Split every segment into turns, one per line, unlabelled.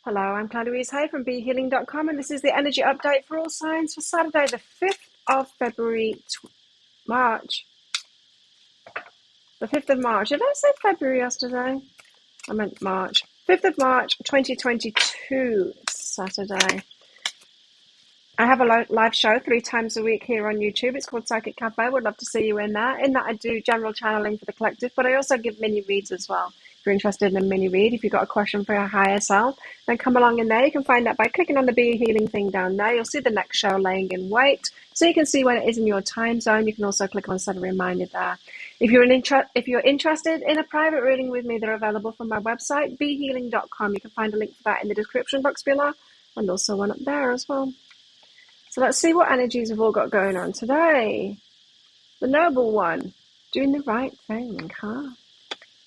Hello, I'm Claudia Hay from BeHealing.com, and this is the energy update for all signs for Saturday, the 5th of February, March. The 5th of March. Did I say February yesterday? I meant March. 5th of March, 2022, Saturday. I have a live show 3 times a week here on YouTube. It's called Psychic Cafe. Would love to see you in there. In that, I do general channeling for the collective, but I also give mini reads as well. If you're interested in a mini read, if you've got a question for your higher self, then come along in there. You can find that by clicking on the Be Healing thing down there. You'll see the next show laying in wait, so you can see when it is in your time zone. You can also click on set a reminder there. If you're interested in a private reading with me, they're available from my website, behealing.com. You can find a link for that in the description box below, and also one up there as well. So let's see what energies we've all got going on today. The noble one, doing the right thing, huh?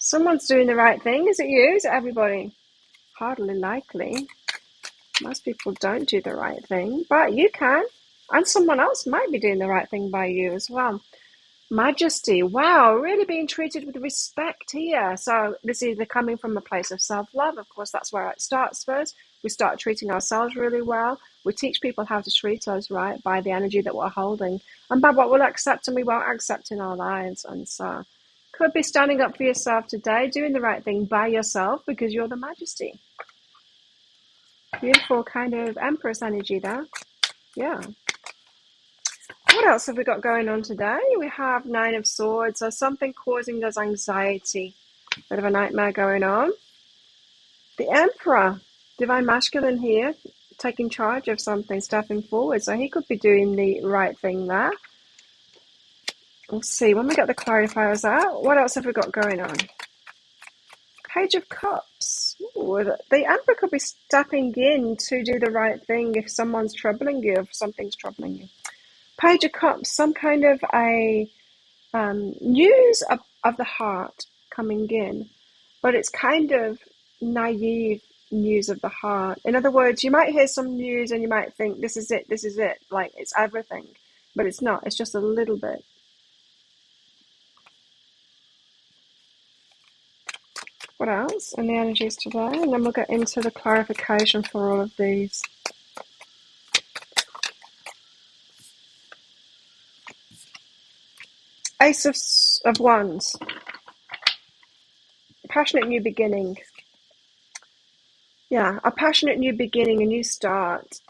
Someone's doing the right thing. Is it you? Is it everybody? Hardly likely. Most people don't do the right thing, but you can. And someone else might be doing the right thing by you as well. Majesty. Wow, really being treated with respect here. So this is either coming from a place of self-love. Of course, that's where it starts first. We start treating ourselves really well. We teach people how to treat us right by the energy that we're holding and by what we'll accept and we won't accept in our lives. And so could be standing up for yourself today, doing the right thing by yourself because you're the Majesty. Beautiful kind of Empress energy there. Yeah. What else have we got going on today? We have 9 of Swords, so something causing us anxiety. Bit of a nightmare going on. The Emperor, Divine Masculine here, taking charge of something, stepping forward. So he could be doing the right thing there. We'll see. When we get the clarifiers out, what else have we got going on? Page of Cups. Ooh, the Emperor could be stepping in to do the right thing if someone's troubling you, if something's troubling you. Page of Cups, some kind of a news of the heart coming in, but it's kind of naive news of the heart. In other words, you might hear some news and you might think, this is it, like it's everything, but it's not, it's just a little bit. What else in the energies today? And then we'll get into the clarification for all of these. Ace of Wands. Passionate new beginning. Yeah, a passionate new beginning, a new start.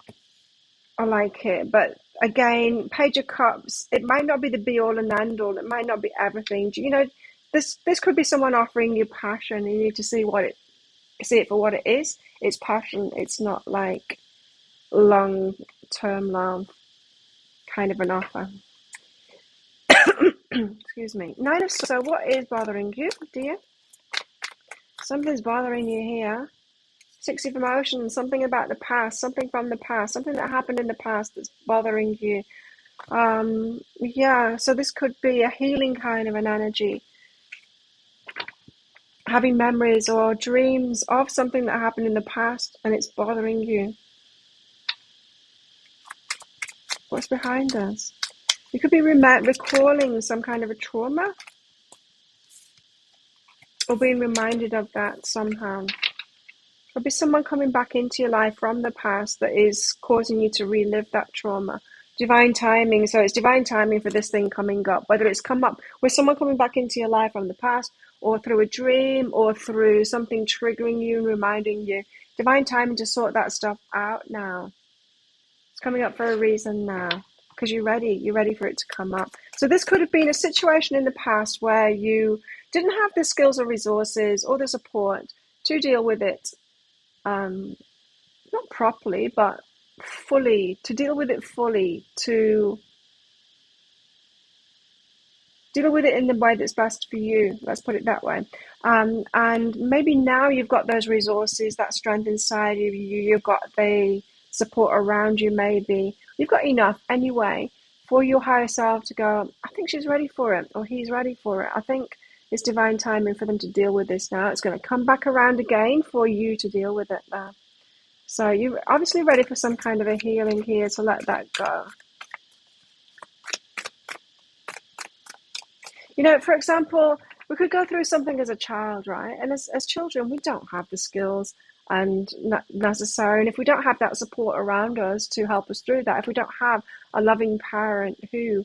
I like it. But again, Page of Cups, it might not be the be all and end all. It might not be everything. You know, this could be someone offering you passion. You need to see it for what it is. It's passion. It's not like long-term love kind of an offer. Excuse me. 9 of Swords. So what is bothering you, dear? Something's bothering you here. 6 of Emotions, something about the past, something from the past, something that happened in the past that's bothering you. Yeah, so this could be a healing kind of an energy. Having memories or dreams of something that happened in the past and it's bothering you. What's behind us? You could be recalling some kind of a trauma or being reminded of that somehow. There'll be someone coming back into your life from the past that is causing you to relive that trauma. Divine timing. So it's divine timing for this thing coming up, whether it's come up with someone coming back into your life from the past or through a dream or through something triggering you and reminding you. Divine timing to sort that stuff out now. It's coming up for a reason now because you're ready for it to come up. So this could have been a situation in the past where you didn't have the skills or resources or the support to deal with it. Not properly, but fully, to deal with it fully, to deal with it in the way that's best for you. Let's put it that way. And maybe now you've got those resources, that strength inside of you, you've got the support around you, maybe. You've got enough anyway for your higher self to go, I think she's ready for it, or he's ready for it. I think it's divine timing for them to deal with this now. It's going to come back around again for you to deal with it now. So you're obviously ready for some kind of a healing here to let that go. You know, for example, we could go through something as a child, right? And as children, we don't have the skills and necessary. And if we don't have that support around us to help us through that, if we don't have a loving parent who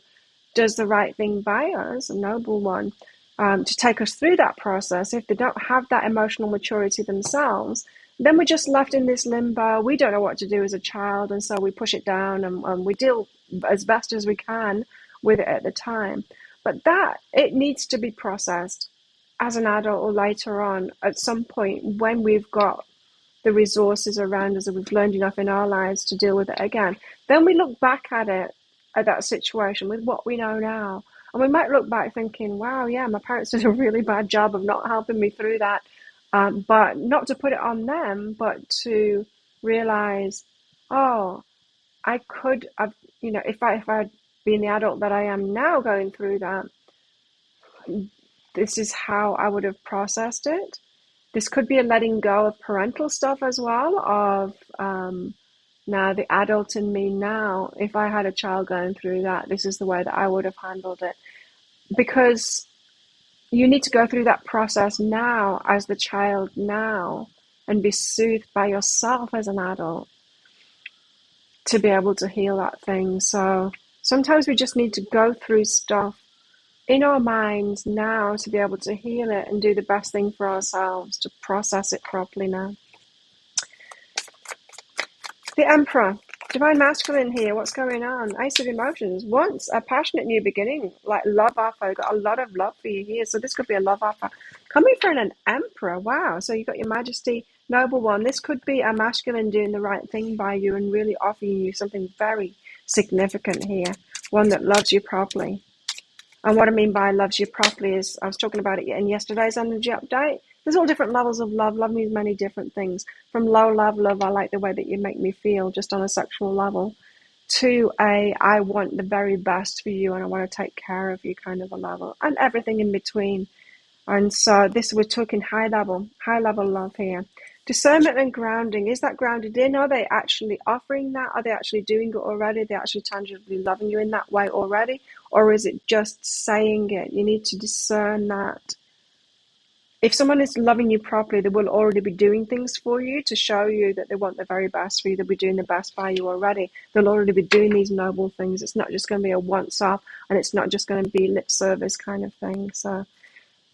does the right thing by us, a noble one, to take us through that process, if they don't have that emotional maturity themselves, then we're just left in this limbo. We don't know what to do as a child, and so we push it down, and we deal as best as we can with it at the time. But that, it needs to be processed as an adult or later on at some point when we've got the resources around us and we've learned enough in our lives to deal with it again. Then we look back at it, at that situation with what we know now. And we might look back thinking, wow, yeah, my parents did a really bad job of not helping me through that. But not to put it on them, but to realize, oh, I could have, if I'd been the adult that I am now going through that, this is how I would have processed it. This could be a letting go of parental stuff as well, of now the adult in me now, if I had a child going through that, this is the way that I would have handled it. Because you need to go through that process now as the child now and be soothed by yourself as an adult to be able to heal that thing. So sometimes we just need to go through stuff in our minds now to be able to heal it and do the best thing for ourselves to process it properly now. The Emperor, Divine Masculine here. What's going on? Ace of Emotions. Once a passionate new beginning, like love offer. Got a lot of love for you here. So this could be a love offer. Coming from an Emperor. Wow. So you've got your Majesty, Noble One. This could be a masculine doing the right thing by you and really offering you something very significant here. One that loves you properly. And what I mean by loves you properly is, I was talking about it in yesterday's energy update. There's all different levels of love. Love means many different things. From low love, I like the way that you make me feel just on a sexual level, to I want the very best for you and I want to take care of you kind of a level, and everything in between. And so we're talking high level love here. Discernment and grounding. Is that grounded in? Are they actually offering that? Are they actually doing it already? Are they actually tangibly loving you in that way already? Or is it just saying it? You need to discern that. If someone is loving you properly, they will already be doing things for you to show you that they want the very best for you. They'll be doing the best by you already. They'll already be doing these noble things. It's not just going to be a once-off, and it's not just going to be lip service kind of thing. So,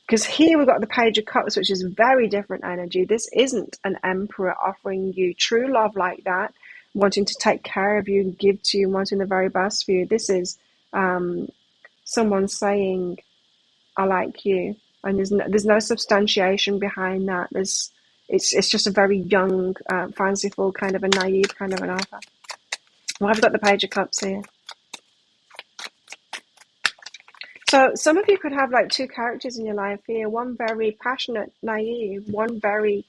because here we've got the Page of Cups, which is very different energy. This isn't an Emperor offering you true love like that, wanting to take care of you and give to you and wanting the very best for you. This is someone saying, I like you. And there's no substantiation behind that. It's just a very young, fanciful, kind of a naive kind of an offer. Well, I've got the Page of Cups here. So some of you could have like two characters in your life here. One very passionate, naive. One very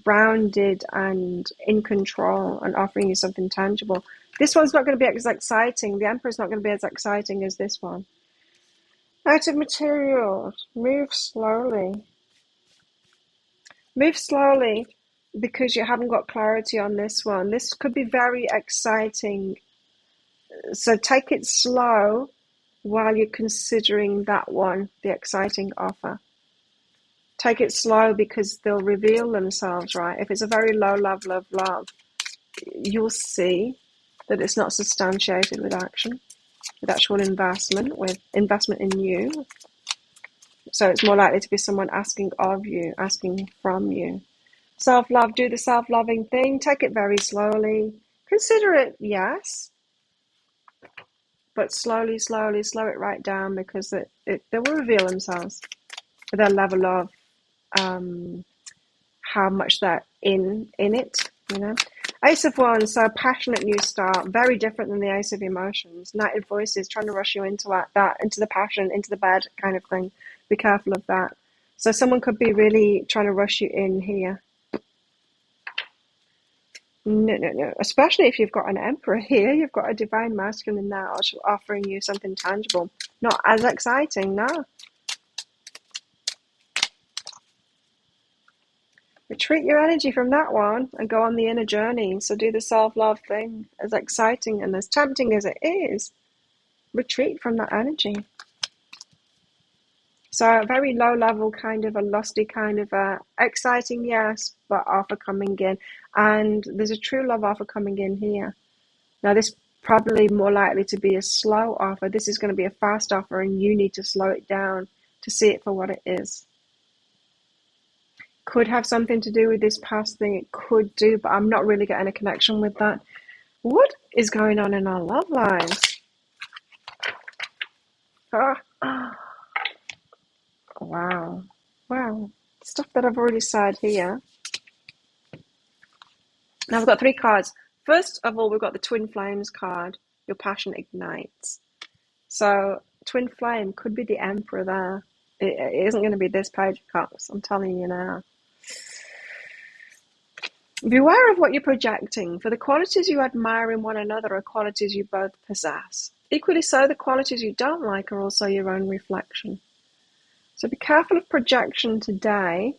grounded and in control and offering you something tangible. This one's not going to be as exciting. The Emperor's not going to be as exciting as this one. Out of materials, move slowly. Move slowly because you haven't got clarity on this one. This could be very exciting. So take it slow while you're considering that one, the exciting offer. Take it slow because they'll reveal themselves, right? If it's a very low love, you'll see that it's not substantiated with action, with actual investment, with investment in you. So it's more likely to be someone asking of you, asking from you. Self-love, do the self-loving thing. Take it very slowly. Consider it, yes. But slowly, slow it right down because they will reveal themselves with their level of how much they're in it, Ace of Wands, so passionate new start, very different than the Ace of Emotions. Knight of Voices, trying to rush you into that, into the passion, into the bed kind of thing. Be careful of that. So someone could be really trying to rush you in here. No. Especially if you've got an Emperor here, you've got a Divine Masculine now offering you something tangible. Not as exciting, no. Retreat your energy from that one and go on the inner journey. So do the self-love thing. As exciting and as tempting as it is, retreat from that energy. So a very low level, kind of a lusty, kind of a exciting, yes, but offer coming in. And there's a true love offer coming in here. Now this probably more likely to be a slow offer. This is going to be a fast offer, and you need to slow it down to see it for what it is. Could have something to do with this past thing. It could do, but I'm not really getting a connection with that. What is going on in our love lives? Ah, wow. Wow. Stuff that I've already said here. Now we've got 3 cards. First of all, we've got the Twin Flames card. Your passion ignites. So Twin Flame could be the Emperor there. It isn't going to be this Page of Cups. I'm telling you now. Beware of what you're projecting, for the qualities you admire in one another are qualities you both possess. Equally so, the qualities you don't like are also your own reflection. So be careful of projection today.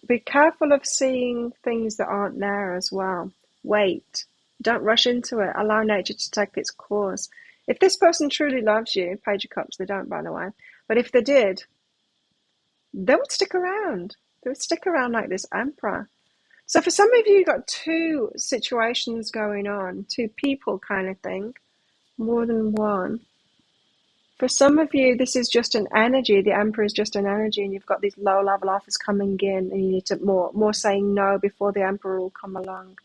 Be careful of seeing things that aren't there as well. Wait. Don't rush into it. Allow nature to take its course. If this person truly loves you, Page of Cups, they don't, by the way, but if they did, they would stick around. They would stick around like this Emperor. So for some of you, you've got 2 situations going on, 2 people kind of thing, more than one. For some of you, this is just an energy. The Emperor is just an energy, and you've got these low-level offers coming in, and you need to more saying no before the Emperor will come along.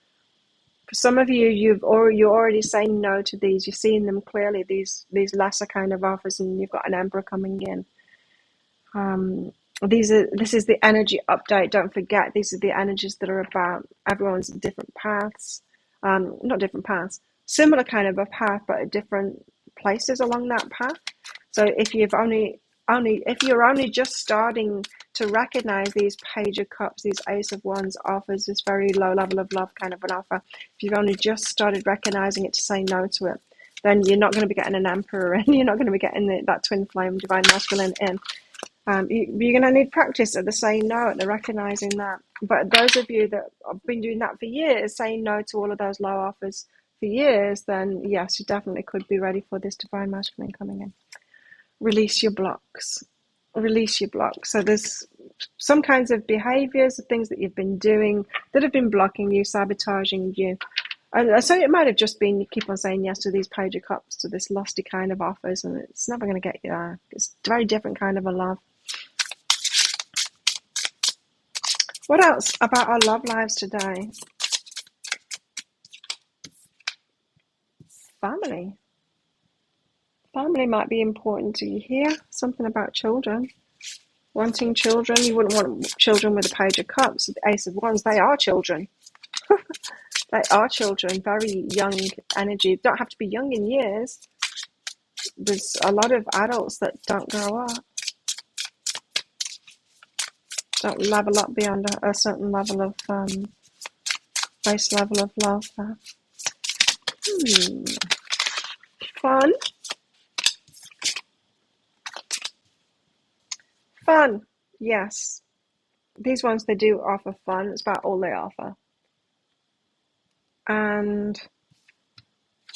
For some of you, you're already saying no to these. You're seeing them clearly, these lesser kind of offers, and you've got an Emperor coming in. This is the energy update. Don't forget, these are the energies that are about everyone's different paths. Not different paths, similar kind of a path, but at different places along that path. So if you're only just starting to recognize these Page of Cups, these Ace of Wands offers, this very low level of love kind of an offer, if you've only just started recognizing it to say no to it, then you're not going to be getting an Emperor in. You're not going to be getting that Twin Flame, Divine Masculine in. You're going to need practice at the saying no, at the recognizing that. But those of you that have been doing that for years, saying no to all of those low offers for years, then yes, you definitely could be ready for this Divine Masculine coming in. Release your blocks. Release your blocks. So there's some kinds of behaviors, things that you've been doing that have been blocking you, sabotaging you. And so it might have just been you keep on saying yes to these Page of Cups, to this lusty kind of offers, and it's never going to get you there. It's a very different kind of a love. What else about our love lives today? Family. Family might be important to you here. Something about children. Wanting children. You wouldn't want children with a Page of Cups, the Ace of Wands. They are children. They are children. Very young energy. Don't have to be young in years. There's a lot of adults that don't grow up. Don't level up beyond a certain level of base level of love. Fun. Fun. Yes. These ones, they do offer fun. It's about all they offer. And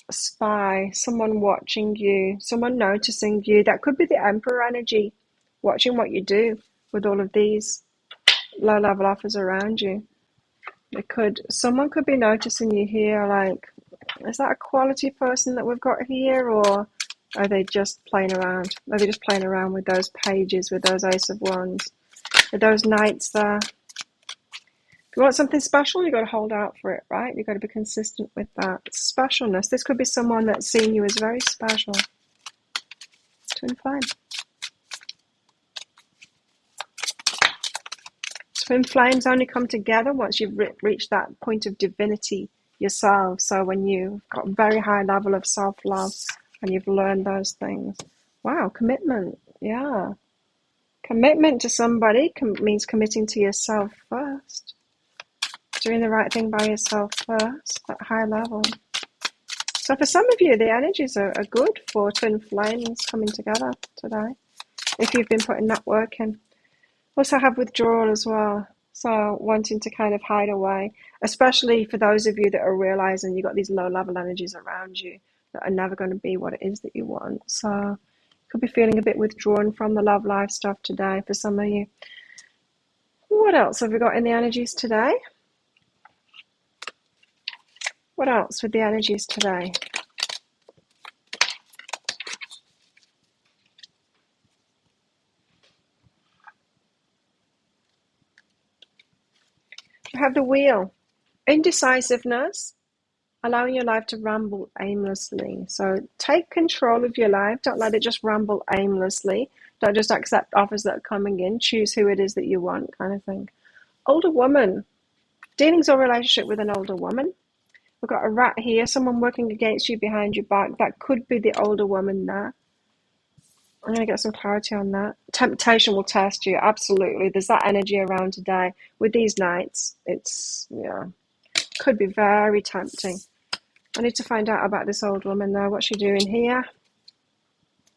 a spy, someone watching you, someone noticing you. That could be the Emperor energy, watching what you do with all of these low-level offers around you. Someone could be noticing you here, like, is that a quality person that we've got here, or are they just playing around? Are they just playing around with those pages, with those Ace of Wands, with those Knights there? If you want something special, you've got to hold out for it, right? You've got to be consistent with that specialness. This could be someone that's seeing you as very special. Twin Flame. Twin flames only come together once you've reached that point of divinity yourself. So when you've got a very high level of self-love and you've learned those things. Wow, commitment. Yeah. Commitment to somebody means committing to yourself first. Doing the right thing by yourself first, that high level. So for some of you, the energies are good for twin flames coming together today, if you've been putting that work in. Also have withdrawal as well, so wanting to kind of hide away, especially for those of you that are realizing you've got these low level energies around you that are never going to be what it is that you want. So Could be feeling a bit withdrawn from the love life stuff today for some of you. What else have we got in the energies today? What else with the energies today? We have the wheel. Indecisiveness, allowing your life to ramble aimlessly. So take control of your life. Don't let it just ramble aimlessly. Don't just accept offers that are coming in. Choose who it is that you want, kind of thing. Older woman. Dealings or relationship with an older woman. We've got a rat here, someone working against you behind your back. That could be the older woman there. I'm going to get some clarity on that. Temptation will test you, absolutely. There's that energy around today. With these nights, it's, yeah, could be very tempting. I need to find out about this old woman though. What's she doing here?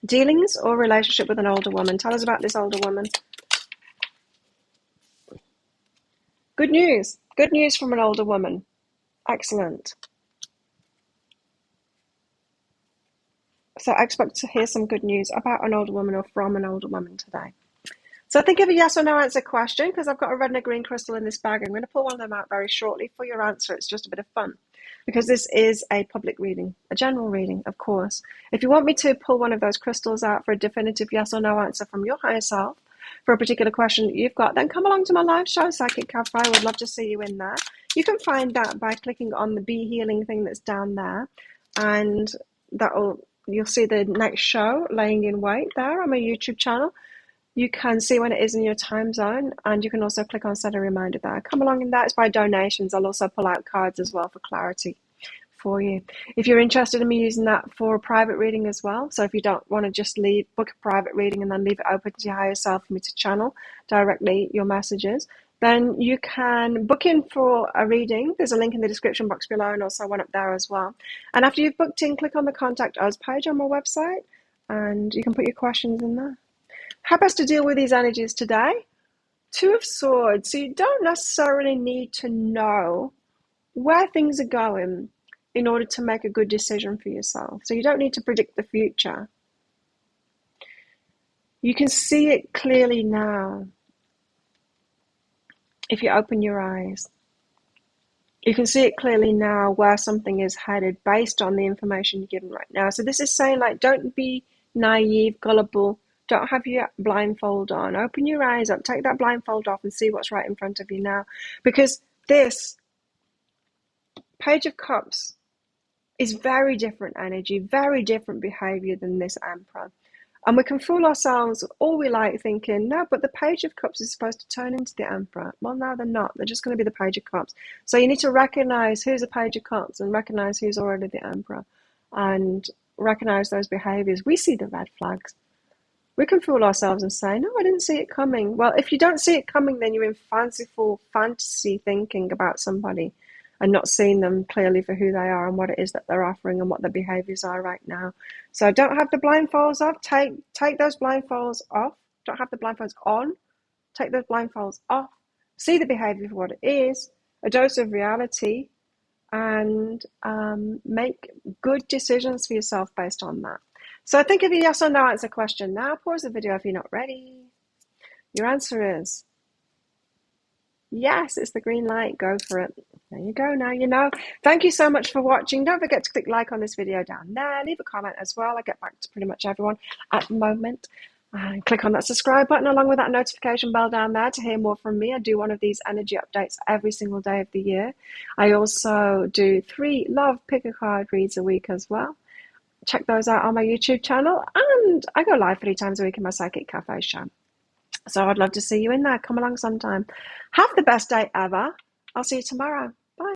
Dealings or relationship with an older woman. Tell us about this older woman. Good news. Good news from an older woman. Excellent. So I expect to hear some good news about an older woman or from an older woman today. So think of a yes or no answer question, because I've got a red and a green crystal in this bag. I'm going to pull one of them out very shortly for your answer. It's just a bit of fun, because this is a public reading, a general reading, of course. If you want me to pull one of those crystals out for a definitive yes or no answer from your higher self for a particular question that you've got, then come along to my live show, Psychic Cafe. I would love to see you in there. You can find that by clicking on the Be Healing thing that's down there, and you'll see the next show laying in wait there on my YouTube channel. You can see when it is in your time zone, and you can also click on set a reminder there. Come along in that. It's by donations. I'll also pull out cards as well for clarity for you. If you're interested in me using that for a private reading as well, so if you don't want to just book a private reading and then leave it open to your higher self for me to channel directly your messages, then you can book in for a reading. There's a link in the description box below, and also one up there as well. And after you've booked in, click on the Contact Us page on my website, and you can put your questions in there. How best to deal with these energies today? Two of Swords. So you don't necessarily need to know where things are going in order to make a good decision for yourself. So you don't need to predict the future. You can see it clearly now if you open your eyes. You can see it clearly now where something is headed based on the information you're given right now. So this is saying, like, don't be naive, gullible. Don't have your blindfold on. Open your eyes up, take that blindfold off and see what's right in front of you now. Because this Page of Cups is very different energy, very different behavior than this Emperor. And we can fool ourselves all we like thinking, no, but the Page of Cups is supposed to turn into the Emperor. Well, no, they're not. They're just going to be the Page of Cups. So you need to recognize who's a Page of Cups and recognize who's already the Emperor and recognize those behaviors. We see the red flags. We can fool ourselves and say, no, I didn't see it coming. Well, if you don't see it coming, then you're in fanciful fantasy thinking about somebody and not seeing them clearly for who they are and what it is that they're offering and what their behaviors are right now. So don't have the blindfolds off. Take those blindfolds off. Don't have the blindfolds on. Take those blindfolds off. See the behavior for what it is, a dose of reality, and make good decisions for yourself based on that. So think of a yes or no answer question now. Pause the video if you're not ready. Your answer is yes, it's the green light. Go for it. There you go. Now you know. Thank you so much for watching. Don't forget to click like on this video down there. Leave a comment as well. I get back to pretty much everyone at the moment. And click on that subscribe button along with that notification bell down there to hear more from me. I do one of these energy updates every single day of the year. I also do 3 love pick a card reads a week as well. Check those out on my YouTube channel, and I go live 3 times a week in my Psychic Cafe show. So I'd love to see you in there. Come along sometime. Have the best day ever. I'll see you tomorrow. Bye.